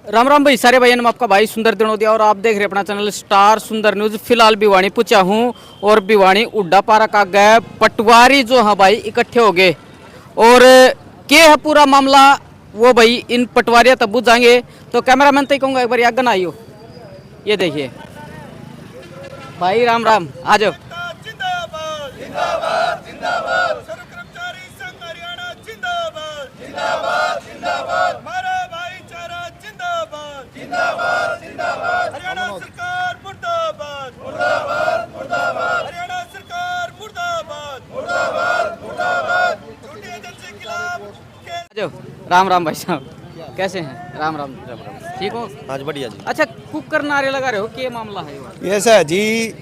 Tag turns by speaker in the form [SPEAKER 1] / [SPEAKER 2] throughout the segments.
[SPEAKER 1] राम राम भाई, सारे भाइयों में आपका भाई सुंदर दिनोदिया और आप देख रहे हैं अपना चैनल स्टार सुंदर न्यूज। फिलहाल भिवानी पूछा हूँ और भिवानी उड्डा पारा का गए पटवारी जो है भाई इकट्ठे हो गए और क्या है पूरा मामला वो भाई इन पटवारिया तब बुझाएंगे। तो कैमरामैन तो कहूँगा एक बार आगे ना आइयो, ये देखिए भाई। राम राम, आ जाओ।
[SPEAKER 2] जिंदाबाद जिंदाबाद जिंदाबाद कर्मचारी संघ हरियाणा जिंदाबाद जिंदाबाद जिंदाबाद हमारा भाईचारा जिंदाबाद जिंदाबाद जिंदाबाद हरियाणा सरकार मुर्दाबाद मुर्दाबाद मुर्दाबाद हरियाणा सरकार मुर्दाबाद मुर्दाबाद मुर्दाबाद छूटी एजेंसी के खिलाफ
[SPEAKER 1] आ जाओ। राम राम भाई साहब, कैसे हैं? राम राम, ठीक हो?
[SPEAKER 3] आज बढ़िया जी।
[SPEAKER 1] अच्छा, कुकर नारे लगा रहे हो, क्या मामला है?
[SPEAKER 2] ऐसा है जी,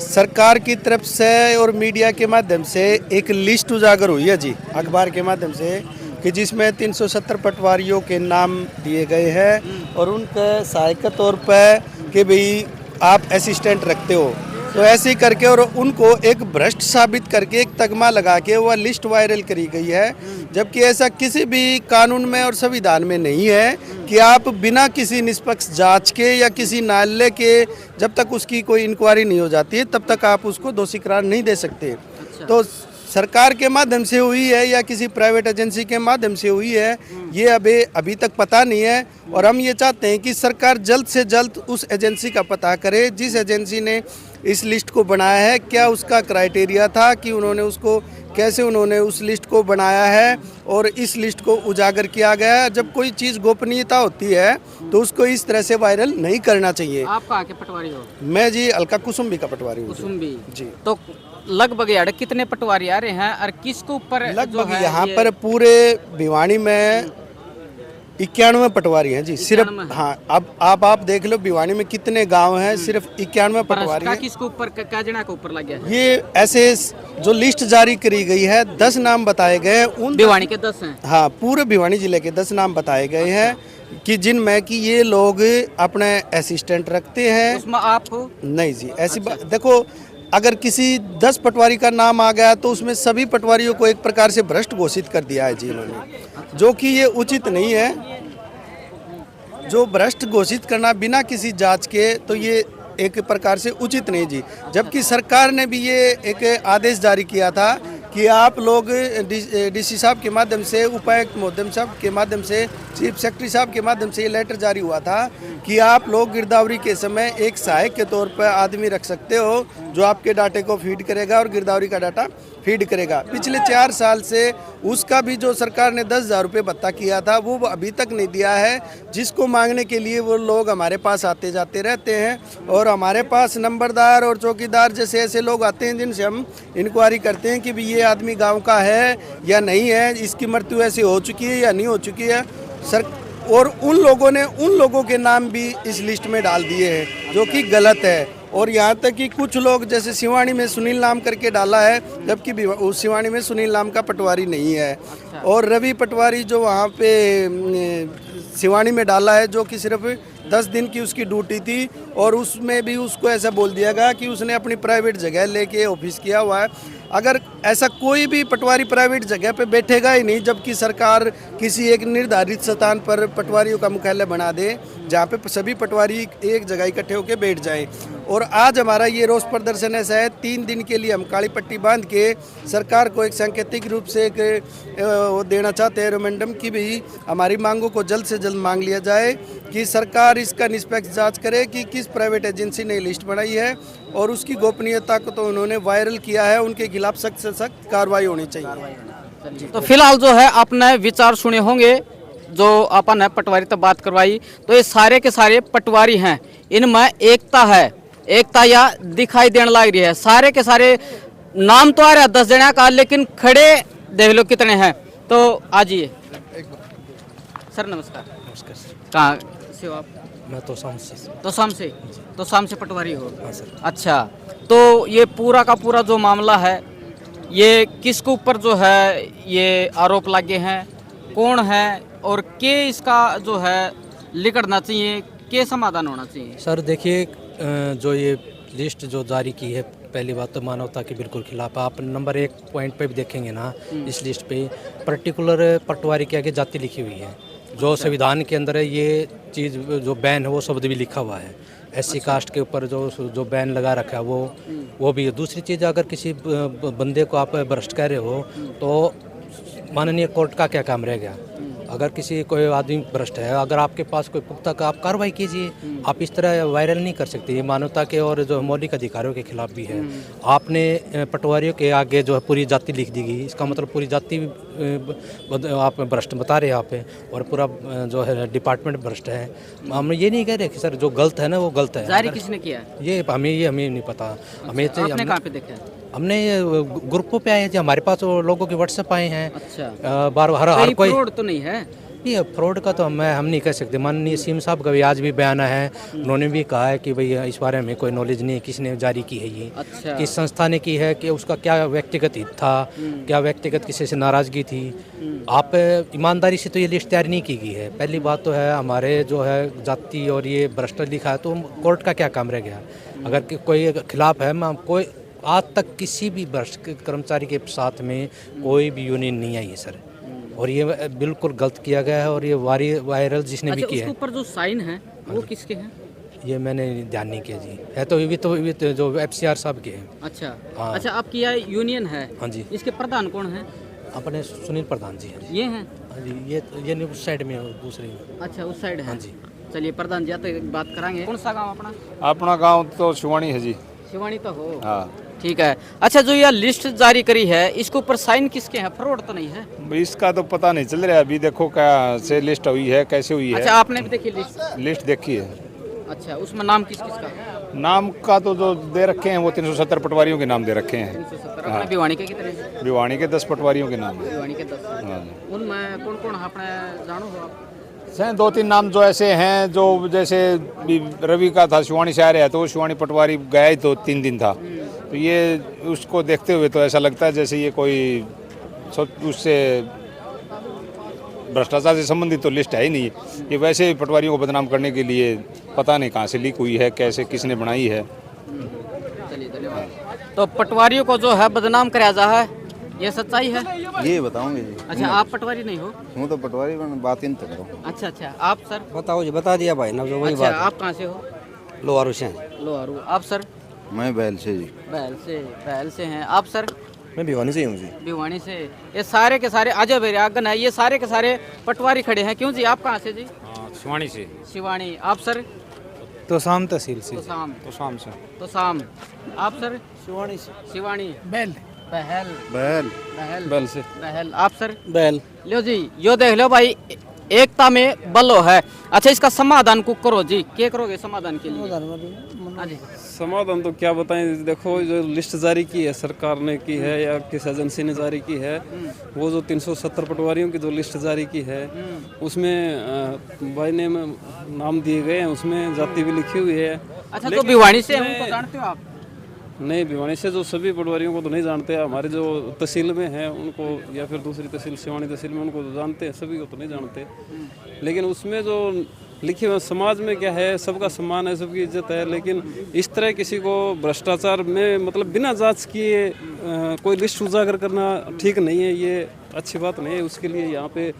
[SPEAKER 2] सरकार की तरफ से और मीडिया के माध्यम से एक लिस्ट उजागर हुई है जी, अखबार के माध्यम से, कि जिसमें 370 पटवारियों के नाम दिए गए हैं और उनके सहायक के तौर पर कि भाई आप असिस्टेंट रखते हो, तो ऐसे ही करके और उनको एक भ्रष्ट साबित करके एक तगमा लगा के वह लिस्ट वायरल करी गई है। जबकि ऐसा किसी भी कानून में और संविधान में नहीं है कि आप बिना किसी निष्पक्ष जांच के या किसी न्यायालय के, जब तक उसकी कोई इंक्वायरी नहीं हो जाती है तब तक आप उसको दोषी करार नहीं दे सकते।
[SPEAKER 1] अच्छा।
[SPEAKER 2] तो सरकार के माध्यम से हुई है या किसी प्राइवेट एजेंसी के माध्यम से हुई है, ये अभी तक पता नहीं है। और हम ये चाहते हैं कि सरकार जल्द से जल्द उस एजेंसी का पता करे जिस एजेंसी ने इस लिस्ट को बनाया है, क्या उसका क्राइटेरिया था कि कैसे उन्होंने उस लिस्ट को बनाया है और इस लिस्ट को उजागर किया गया है। जब कोई चीज़ गोपनीयता होती है तो उसको इस तरह से वायरल नहीं करना चाहिए।
[SPEAKER 1] आप कहाँ के पटवारी हो?
[SPEAKER 2] मैं जी अलका कुसुम्बी का पटवारी हूँ।
[SPEAKER 1] कुसुम्बी
[SPEAKER 2] जी।
[SPEAKER 1] तो लगभग यार कितने पटवारी आ रहे हैं और किसके ऊपर?
[SPEAKER 2] लगभग यहाँ पर पूरे भिवानी में 91 पटवारी हैं जी, सिर्फ।
[SPEAKER 1] 91?
[SPEAKER 2] हाँ, अब आप देख लो भिवानी में कितने गांव हैं, सिर्फ 91 पटवारी हैं।
[SPEAKER 1] किसके ऊपर, क्या जना के ऊपर लग गया है?
[SPEAKER 2] ये ऐसे जो लिस्ट जारी करी गई है, 10 नाम बताए गए हैं। उन
[SPEAKER 1] भिवानी के 10 हैं?
[SPEAKER 2] हाँ, पूरे भिवानी जिले के 10 नाम बताए गए हैं कि जिनमें कि ये लोग अपने असिस्टेंट रखते हैं।
[SPEAKER 1] उसमें आप हो?
[SPEAKER 2] नहीं जी, ऐसी बात देखो, अगर किसी 10 पटवारी का नाम आ गया तो उसमें सभी पटवारियों को एक प्रकार से भ्रष्ट घोषित कर दिया है जी इन्होंने, जो कि ये उचित नहीं है। जो भ्रष्ट घोषित करना बिना किसी जांच के, तो ये एक प्रकार से उचित नहीं जी। जबकि सरकार ने भी ये एक आदेश जारी किया था कि आप लोग डीसी साहब के माध्यम से, उपायुक्त महोदय साहब के माध्यम से, चीफ सेक्रेटरी साहब के माध्यम से ये लेटर जारी हुआ था कि आप लोग गिरदावरी के समय एक सहायक के तौर पर आदमी रख सकते हो जो आपके डाटे को फीड करेगा और गिरदावरी का डाटा फीड करेगा। पिछले 4 साल से उसका भी जो सरकार ने 10,000 रुपये भत्ता किया था वो अभी तक नहीं दिया है, जिसको मांगने के लिए वो लोग हमारे पास आते जाते रहते हैं। और हमारे पास नंबरदार और चौकीदार जैसे ऐसे लोग आते हैं जिनसे हम इंक्वायरी करते हैं कि भी ये आदमी गांव का है या नहीं है, इसकी मृत्यु ऐसी हो चुकी है या नहीं हो चुकी है सर। और उन लोगों ने उन लोगों के नाम भी इस लिस्ट में डाल दिए हैं, जो कि गलत है। और यहाँ तक कि कुछ लोग जैसे सिवानी में सुनील नाम करके डाला है, जबकि उस सिवानी में सुनील नाम का पटवारी नहीं है। और रवि पटवारी जो वहाँ पे सिवानी में डाला है, जो कि सिर्फ 10 दिन की उसकी ड्यूटी थी, और उसमें भी उसको ऐसा बोल दिया गया कि उसने अपनी प्राइवेट जगह लेके ऑफिस किया हुआ है। अगर ऐसा कोई भी पटवारी प्राइवेट जगह पे बैठेगा ही नहीं, जबकि सरकार किसी एक निर्धारित स्थान पर पटवारियों का मुख्यालय बना दे जहाँ पे सभी पटवारी एक जगह इकट्ठे होकर बैठ जाएं। और आज हमारा ये रोष प्रदर्शन ऐसा है, 3 दिन के लिए हम काली पट्टी बांध के सरकार को एक सांकेतिक रूप से वो देना चाहते हैं रेमंडम की भी हमारी मांगों को जल्द से जल्द मांग लिया जाए कि सरकार इसका निष्पक्ष जांच करे कि किस प्राइवेट एजेंसी ने लिस्ट बनाई है और उसकी गोपनीयता को तो उन्होंने वायरल किया है, उनके खिलाफ सख्त से सख्त कार्रवाई होनी चाहिए।
[SPEAKER 1] तो फिलहाल जो है आपने विचार सुने होंगे, जो अपन है पटवारी तक बात करवाई, तो ये सारे के सारे पटवारी हैं, इनमें एकता है, एकता या दिखाई देने लग रही है। सारे के सारे नाम तो आ रहा है 10 जने का, लेकिन खड़े देख लो कितने हैं। तो आ जाइए सर। नमस्कार।
[SPEAKER 3] नमस्कार सर।
[SPEAKER 1] कहाँ से हो आप?
[SPEAKER 3] मैं तो शाम से।
[SPEAKER 1] तो शाम से पटवारी हो?
[SPEAKER 3] हाँ सर।
[SPEAKER 1] अच्छा, तो ये पूरा का पूरा जो मामला है, ये किसके ऊपर जो है ये आरोप लगे हैं, कौन है और के इसका जो है लिखना चाहिए, के समाधान होना चाहिए?
[SPEAKER 3] सर देखिए, जो ये लिस्ट जो जारी की है, पहली बात तो मानवता के बिल्कुल खिलाफ। आप नंबर 1 पॉइंट पे भी देखेंगे ना, इस लिस्ट पे पर्टिकुलर पटवारी के आगे जाति लिखी हुई है। जो संविधान के अंदर है ये चीज़ जो बैन है वो शब्द भी लिखा हुआ है। SC कास्ट के ऊपर जो बैन लगा रखा है वो भी है। दूसरी चीज़, अगर किसी बंदे को आप भ्रष्ट कह रहे हो तो माननीय कोर्ट का क्या काम रह गया? अगर किसी कोई आदमी भ्रष्ट है, अगर आपके पास कोई पुख्ता का, आप कार्रवाई कीजिए। आप इस तरह वायरल नहीं कर सकते, ये मानवता के और जो मौलिक अधिकारों के खिलाफ भी है। आपने पटवारियों के आगे जो है पूरी जाति लिख दी गई, इसका मतलब पूरी जाति आप भ्रष्ट बता रहे हैं आप, और पूरा जो है डिपार्टमेंट भ्रष्ट है। हम ये नहीं कह रहे कि सर जो गलत है ना वो गलत है।
[SPEAKER 1] जारी किसने किया?
[SPEAKER 3] ये हमें नहीं पता। हमें
[SPEAKER 1] आपने कहाँ पे देखा?
[SPEAKER 3] हमने ग्रुपों पे आए हैं, हमारे पास वो लोगों के व्हाट्सएप आए हैं।
[SPEAKER 1] अच्छा,
[SPEAKER 3] बार हर कोई
[SPEAKER 1] फ्रॉड तो नहीं है?
[SPEAKER 3] ये फ्रॉड का तो हम नहीं कह सकते। माननीय सीएम साहब का भी आज भी बयान है, उन्होंने भी कहा है कि भाई इस बारे में कोई नॉलेज नहीं है, किसने जारी की है ये,
[SPEAKER 1] अच्छा,
[SPEAKER 3] किस संस्था ने की है, कि उसका क्या व्यक्तिगत हित था, क्या व्यक्तिगत किसी से नाराजगी थी। आप ईमानदारी से तो ये लिस्ट तैयार नहीं की गई है। पहली बात तो है हमारे जो है जाति और ये भ्रष्ट लिखा है, तो कोर्ट का क्या काम रह गया? अगर कोई खिलाफ है, कोई आज तक किसी भी भ्रष्ट कर्मचारी के साथ में कोई भी यूनियन नहीं आई है सर, और ये बिल्कुल गलत किया गया है। और ये वायरल जिसने भी किया है,
[SPEAKER 1] उसके ऊपर जो साइन है वो किसके हैं?
[SPEAKER 3] ये मैंने ध्यान नहीं किया जी। है तो ये तो जो FCR साहब के हैं।
[SPEAKER 1] अच्छा,
[SPEAKER 3] हाँ।
[SPEAKER 1] अच्छा, आपकी यह यूनियन है?
[SPEAKER 3] हाँ जी।
[SPEAKER 1] इसके प्रधान कौन है?
[SPEAKER 3] अपने सुनील प्रधान जी हैं।
[SPEAKER 1] ये हैं?
[SPEAKER 3] हाँ जी, ये नहीं उस साइड में है, दूसरी में।
[SPEAKER 1] अच्छा, उस साइड है।
[SPEAKER 3] हाँ जी।
[SPEAKER 1] चलिए, प्रधान जी तो बात कराएंगे। कौन सा गाँव अपना?
[SPEAKER 4] अपना गांव तो शिवानी है जी।
[SPEAKER 1] शिवानी तो हो?
[SPEAKER 4] हाँ,
[SPEAKER 1] ठीक है। अच्छा, जो यह लिस्ट जारी करी है इसके ऊपर साइन किसके हैं? फ्रॉड तो नहीं है?
[SPEAKER 4] इसका तो पता नहीं चल रहा है अभी। देखो क्या से लिस्ट हुई है, कैसे हुई है।
[SPEAKER 1] अच्छा, आपने भी देखी लिस्ट?
[SPEAKER 4] लिस्ट देखी है।
[SPEAKER 1] अच्छा, उसमें नाम किस किस का?
[SPEAKER 4] नाम का तो जो दे रखे हैं वो 370 पटवारियों के नाम दे रखे हैं।
[SPEAKER 1] 370। अपने भिवानी के कितने?
[SPEAKER 4] भिवानी के 10 पटवारियों के नाम है।
[SPEAKER 1] भिवानी के 10।
[SPEAKER 4] हाँ।
[SPEAKER 1] उनमें कौन कौन अपने जानो हो आप?
[SPEAKER 4] हैं 2-3 नाम जो ऐसे हैं, जो जैसे रवि का था, शिवानी से आ रहा है, तो वो शिवानी पटवारी गया ही तो 3 दिन था। तो ये उसको देखते हुए तो ऐसा लगता है जैसे ये कोई उससे भ्रष्टाचार से संबंधित तो लिस्ट है ही नहीं। ये वैसे ही पटवारियों को बदनाम करने के लिए पता नहीं कहाँ से लीक हुई है, कैसे किसने बनाई है।
[SPEAKER 1] चलिए, धन्यवाद। तो पटवारियों को जो है बदनाम कराया जा है, ये सच्चाई है?
[SPEAKER 5] ये बताऊंगे जी।
[SPEAKER 1] अच्छा, आप पटवारी नहीं हो?
[SPEAKER 5] हूँ तो पटवारी, बात ही नहीं तो करो।
[SPEAKER 1] अच्छा, अच्छा, आप सर?
[SPEAKER 6] बताओ जी, बता दिया भाई ना, जो वही
[SPEAKER 1] अच्छा,
[SPEAKER 6] बात
[SPEAKER 1] आप कहाँ से हो?
[SPEAKER 6] लोहारू से।
[SPEAKER 1] लोहारू। आप सर?
[SPEAKER 5] मैं बैल से जी।
[SPEAKER 1] बैल से हैं। आप सर?
[SPEAKER 5] मैं भिवानी से ही हूँ जी।
[SPEAKER 1] भिवानी से। ये सारे के सारे अजय बैरागन है, ये सारे के सारे पटवारी खड़े हैं। क्यों जी, आप कहाँ से जी?
[SPEAKER 4] शिवानी से।
[SPEAKER 1] शिवानी। आप सर?
[SPEAKER 3] तो शाम तहसील से।
[SPEAKER 1] तो शाम।
[SPEAKER 4] तो शाम से।
[SPEAKER 1] तो शाम। आप सर?
[SPEAKER 6] शिवानी से।
[SPEAKER 1] शिवानी।
[SPEAKER 3] बैल
[SPEAKER 1] बहल।
[SPEAKER 5] बैल
[SPEAKER 1] बहल।
[SPEAKER 4] बैल से।
[SPEAKER 1] बहल। आप सर?
[SPEAKER 6] बैल।
[SPEAKER 1] लो जी, यो देख लो भाई, एकता में बलो है। अच्छा, इसका समाधान को करो जी, क्या करोगे समाधान के लिए? हाँ जी।
[SPEAKER 7] समाधान तो क्या बताएं। देखो, जो लिस्ट जारी की है सरकार ने की है या किस एजेंसी ने जारी की है, वो जो 370 पटवारियों की जो लिस्ट जारी की है उसमें बाय नेम नाम दिए गए हैं, उसमें जाति भी लिखी हुई है।
[SPEAKER 1] अच्छा, तो भिवानी से हमको जानते हो आप?
[SPEAKER 7] नहीं, भिवानी से जो सभी पटवारियों को तो नहीं जानते। हमारे जो तहसील में हैं उनको, या फिर दूसरी तहसील शिवानी तहसील में, उनको तो जानते हैं, सभी को तो नहीं जानते। लेकिन उसमें जो लिखे हुए समाज में क्या है, सबका सम्मान है, सबकी इज्जत है। लेकिन इस तरह किसी को भ्रष्टाचार में मतलब बिना जांच किए कोई लिस्ट उजागर करना ठीक नहीं है, ये अच्छी बात नहीं है। उसके लिए यहाँ पे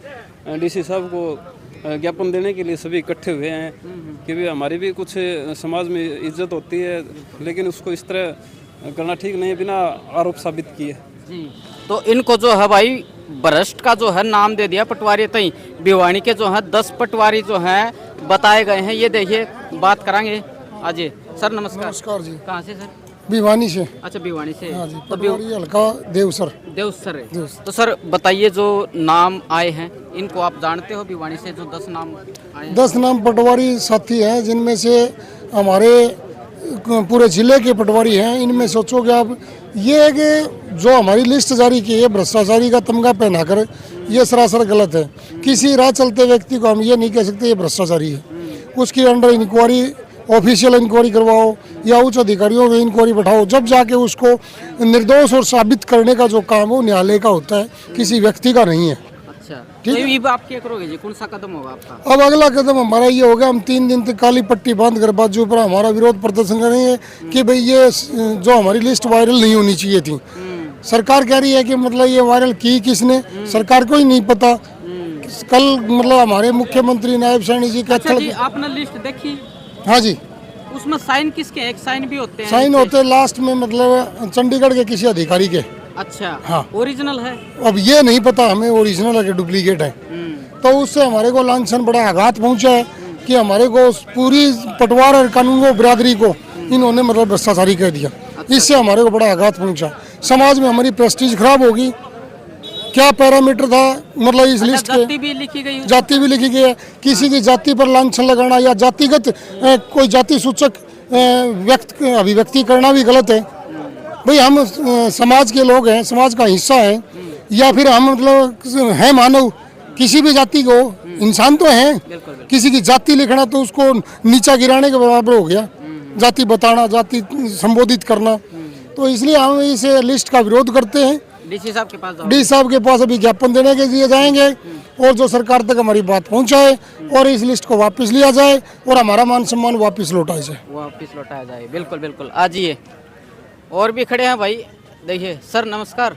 [SPEAKER 7] DC साहब को ज्ञापन देने के लिए सभी इकट्ठे हुए हैं कि भी हमारी भी कुछ समाज में इज्जत होती है, लेकिन उसको इस तरह करना ठीक नहीं है बिना आरोप साबित किए
[SPEAKER 1] जी। तो इनको जो है भाई भ्रष्ट का जो है नाम दे दिया पटवारी। तई भिवानी के जो है 10 पटवारी जो हैं बताए गए हैं। ये देखिए, बात करांगे। अजय सर, नमस्कार।
[SPEAKER 8] नमस्कार जी।
[SPEAKER 1] कहाँ से सर?
[SPEAKER 8] भिवानी से।
[SPEAKER 1] अच्छा, भिवानी से।
[SPEAKER 8] हाँ जी,
[SPEAKER 1] तो
[SPEAKER 8] पटवारी हल्का देवसर।
[SPEAKER 1] देवसर है। तो सर बताइए, जो नाम आए हैं इनको आप जानते हो? भिवानी से जो 10 नाम आए हैं।
[SPEAKER 8] 10 नाम पटवारी साथी हैं, जिनमें से हमारे पूरे जिले के पटवारी हैं। इनमें सोचोगे आप, ये है कि जो हमारी लिस्ट जारी की है भ्रष्टाचारी का तमगा पहनाकर, ये सरासर गलत है। किसी राह चलते व्यक्ति को हम ये नहीं कह सकते ये भ्रष्टाचारी है। उसकी अंडर इंक्वायरी, ऑफिशियल इंक्वायरी करवाओ या उच्च अधिकारियों में इंक्वायरी बैठाओ, जब जाके उसको निर्दोष और साबित करने का जो काम वो न्यायालय का होता है, किसी व्यक्ति का नहीं है।
[SPEAKER 1] अच्छा, तो ये आप क्या करोगे जी? कौन सा कदम होगा आपका?
[SPEAKER 8] अब अगला कदम हमारा ये होगा, हम 3 दिन तक काली पट्टी बांध कर बाजू पर हमारा विरोध प्रदर्शन करेंगे कि भाई ये जो हमारी लिस्ट वायरल नहीं होनी चाहिए थी। सरकार कह रही है कि मतलब ये वायरल की किसने, सरकार को ही नहीं पता। कल मतलब हमारे मुख्यमंत्री नायब सैनी जी का
[SPEAKER 1] अच्छा जी, आपने लिस्ट देखी?
[SPEAKER 8] हाँ जी,
[SPEAKER 1] उसमें साइन किसके हैं? एक साइन भी होते हैं
[SPEAKER 8] साइन
[SPEAKER 1] नीचे।
[SPEAKER 8] होते लास्ट में मतलब चंडीगढ़ के किसी अधिकारी के।
[SPEAKER 1] अच्छा,
[SPEAKER 8] हाँ।
[SPEAKER 1] ओरिजिनल है?
[SPEAKER 8] अब ये नहीं पता हमें ओरिजिनल है कि डुप्लीकेट है। तो उससे हमारे को लांछन बड़ा आघात पहुंचा है कि हमारे को पूरी पटवार और कानून बिरादरी को इन्होंने मतलब भ्रष्टाचारी कह दिया। इससे हमारे को बड़ा आघात पहुंचा, समाज में हमारी प्रेस्टीज खराब होगी। क्या पैरामीटर था मतलब इस लिस्ट
[SPEAKER 1] अच्छा, जाति
[SPEAKER 8] के?
[SPEAKER 1] भी लिखी गई है?
[SPEAKER 8] जाति भी लिखी गई है। किसी की जाति पर लांछन लगाना या जातिगत कोई जाति सूचक अभिव्यक्ति करना भी गलत है। भाई हम समाज के लोग हैं, समाज का हिस्सा है, या फिर हम मतलब हैं मानव, किसी भी जाति को इंसान तो हैं। किसी की जाति लिखना तो उसको नीचा गिराने के बराबर हो गया। जाति बताना, जाति संबोधित करना, तो इसलिए हम इस लिस्ट का विरोध करते हैं।
[SPEAKER 1] डीसी साहब के पास जाओ।
[SPEAKER 8] डी साहब के पास अभी ज्ञापन देने के लिए जाएंगे और जो सरकार तक हमारी बात पहुंचाए और इस लिस्ट को वापस लिया जाए और हमारा मान सम्मान वापस लौटाया जाए।
[SPEAKER 1] वापस लौटाया जाए, बिल्कुल बिल्कुल। आ जाइए, और भी खड़े हैं भाई। देखिए सर, नमस्कार।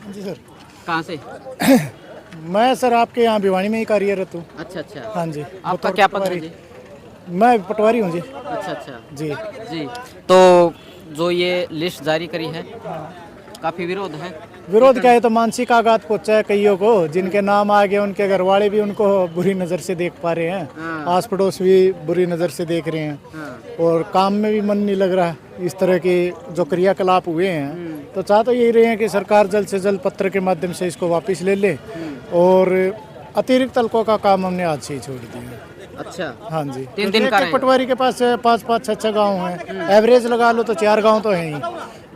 [SPEAKER 9] जी सर।
[SPEAKER 1] कहाँ से?
[SPEAKER 9] मैं सर आपके यहाँ भिवानी में ही कार्यरत हूँ।
[SPEAKER 1] अच्छा अच्छा।
[SPEAKER 9] हाँ जी।
[SPEAKER 1] आपका क्या पद है जी?
[SPEAKER 9] मैं पटवारी हूँ जी।
[SPEAKER 1] अच्छा अच्छा
[SPEAKER 9] जी
[SPEAKER 1] जी। तो जो ये लिस्ट जारी करी है, काफी विरोध है।
[SPEAKER 9] विरोध क्या है, तो मानसिक आघात पहुँचा है कईयों को, जिनके नाम आ गए उनके घर वाले भी उनको बुरी नज़र से देख पा रहे हैं, आस पड़ोस भी बुरी नज़र से देख रहे हैं, और काम में भी मन नहीं लग रहा है। इस तरह के जो क्रियाकलाप हुए हैं, तो चाह तो यही रहे हैं कि सरकार जल्द से जल्द पत्र के माध्यम से इसको वापस ले ले, और अतिरिक्त तलकों का काम हमने आज से ही छोड़ दिया।
[SPEAKER 1] अच्छा।
[SPEAKER 9] हाँ जी।
[SPEAKER 1] तीन दिन का
[SPEAKER 9] पटवारी के पास 5-5, 6-6 गाँव हैं, एवरेज लगा लो तो 4 गाँव तो हैं ही,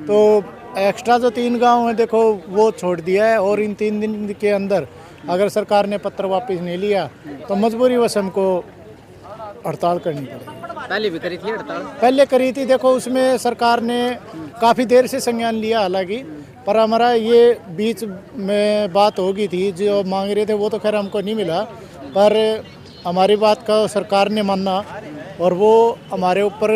[SPEAKER 9] तो एक्स्ट्रा जो 3 गांव है देखो वो छोड़ दिया है। और इन 3 दिन के अंदर अगर सरकार ने पत्र वापस नहीं लिया तो मजबूरी वश हमको हड़ताल करनी पड़ेगी।
[SPEAKER 1] पहले भी करी थी हड़ताल?
[SPEAKER 9] पहले करी थी, देखो उसमें सरकार ने काफ़ी देर से संज्ञान लिया हालांकि, पर हमारा ये बीच में बात हो गई थी, जो मांग रहे थे वो तो खैर हमको नहीं मिला, पर हमारी बात का सरकार ने माना और वो हमारे ऊपर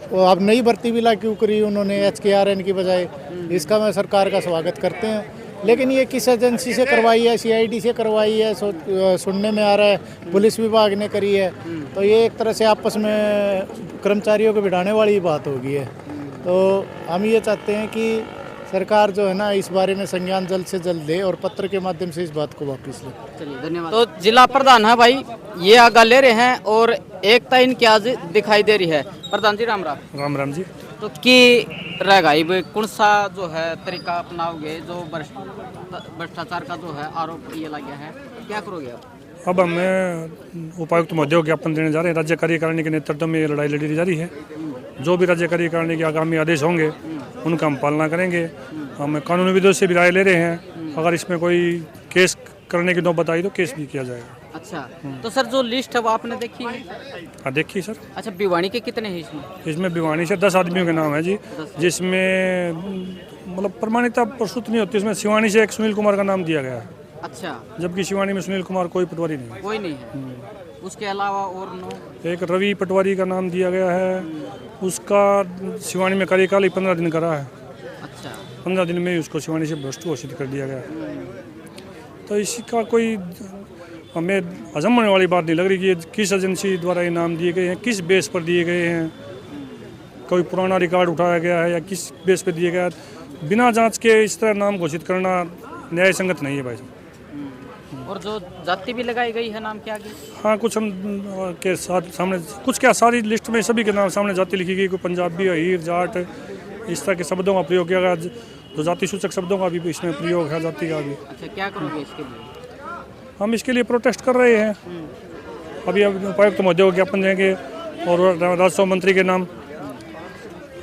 [SPEAKER 9] अब नई भर्ती भी लागू करी उन्होंने HKRN की बजाय। इसका मैं सरकार का स्वागत करते हैं, लेकिन ये किस एजेंसी से करवाई है? CID से करवाई है, सुनने में आ रहा है पुलिस विभाग ने करी है, तो ये एक तरह से आपस में कर्मचारियों को बिठाने वाली बात हो गई है। तो हम ये चाहते हैं कि सरकार जो है ना इस बारे में संज्ञान जल्द से जल्द ले और पत्र के माध्यम से इस बात को वापस ले।
[SPEAKER 1] चलिए, धन्यवाद। तो जिला प्रधान है भाई, ये आगा ले रहे हैं और एकता इनकी आज दिखाई दे रही है। प्रधान जी राम राम।
[SPEAKER 10] राम राम जी।
[SPEAKER 1] तो की रहेगा ये कौन सा जो है तरीका अपनाओगे, जो भ्रष्टाचार का जो है आरोप ये लगा है, क्या करोगे आप?
[SPEAKER 10] अब हमें उपायुक्त महोदय को ज्ञापन देने जा रहे हैं। राज्य कार्यकारिणी के नेतृत्व में ये लड़ाई लड़ी जा रही है। जो भी राज्य कार्यकारिणी के आगामी आदेश होंगे उनका हम पालना करेंगे। हम कानूनी विदों से भी राय ले रहे हैं, अगर इसमें कोई केस करने की नौबत आई तो केस भी किया जाएगा।
[SPEAKER 1] अच्छा, तो सर जो लिस्ट है वो आपने देखी है?
[SPEAKER 10] हाँ देखिए सर।
[SPEAKER 1] अच्छा, भिवानी के कितने हैं इसमें?
[SPEAKER 10] इसमें भिवानी से 10 आदमियों के नाम है जी, जिसमें मतलब प्रमाणिकता प्रस्तुत नहीं होती। इसमें सिवानी से एक सुनील कुमार का नाम दिया गया है।
[SPEAKER 1] अच्छा,
[SPEAKER 10] जबकि सिवानी में सुनील कुमार कोई पटवारी नहीं है।
[SPEAKER 1] कोई नहीं है। उसके अलावा और नो?
[SPEAKER 10] एक रवि पटवारी का नाम दिया गया है, उसका सिवानी में कार्यकाल ही 15 दिन का रहा है।
[SPEAKER 1] अच्छा,
[SPEAKER 10] 15 दिन में ही उसको सिवानी से भ्रष्ट घोषित कर दिया गया। तो इसका कोई हमें हजम होने वाली बात नहीं लग रही कि ये किस एजेंसी द्वारा ये नाम दिए गए हैं, किस बेस पर दिए गए हैं, कोई पुराना रिकॉर्ड उठाया गया है या किस बेस पर दिए गया है। बिना जांच के इस तरह नाम घोषित करना न्याय संगत नहीं है भाई साहब।
[SPEAKER 1] और जो जाति भी लगाई गई है नाम के आगे?
[SPEAKER 10] हाँ, कुछ हम के साथ सामने कुछ क्या सारी लिस्ट में सभी के नाम सामने जाति लिखी गई। कोई पंजाबी, हीर, जाट, इस तरह के शब्दों का प्रयोग किया गया। जो जाति सूचक शब्दों का भी इसमें प्रयोग है, जाति का भी।
[SPEAKER 1] अच्छा, क्या करोगे इसके लिए?
[SPEAKER 10] हम इसके लिए प्रोटेस्ट कर रहे हैं। अभी उपायुक्त महोदय को ज्ञापन देंगे और राजस्व मंत्री के नाम।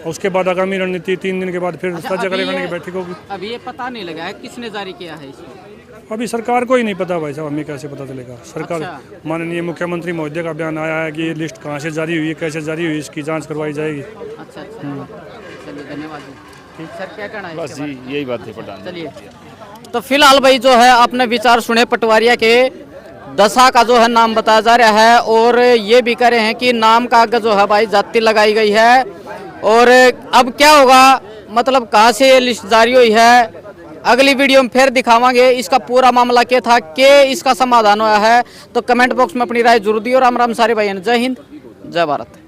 [SPEAKER 10] उसके बाद आगामी रणनीति 3 दिन के बाद फिर राज्य कार्यकारिणी की बैठक होगी।
[SPEAKER 1] अभी ये पता नहीं लगा है किसने जारी किया है इसको?
[SPEAKER 10] अभी सरकार को ही नहीं पता भाई साहब, हमें कैसे पता चलेगा? सरकार
[SPEAKER 1] अच्छा।
[SPEAKER 10] माननीय मुख्यमंत्री महोदय का बयान आया है कि ये लिस्ट कहाँ से जारी हुई है, कैसे जारी हुई, इसकी जांच करवाई जाएगी।
[SPEAKER 1] अच्छा अच्छा, चलिए धन्यवाद जी। सर क्या कहना है?
[SPEAKER 4] बस जी यही बात है प्रधान।
[SPEAKER 1] चलिए, तो फिलहाल भाई जो है आपने विचार सुने पटवारिया के। दशा का जो है नाम बताया जा रहा है और ये भी कह रहे हैं कि नाम का आगे जो है भाई जाति लगाई गई है। और अब क्या होगा, मतलब कहाँ से ये लिस्ट जारी हुई है, अगली वीडियो में फिर दिखावांगे इसका पूरा मामला क्या था, के इसका समाधान हुआ है। तो कमेंट बॉक्स में अपनी राय जरूर दी और राम राम सारे भाई। जय हिंद, जय भारत।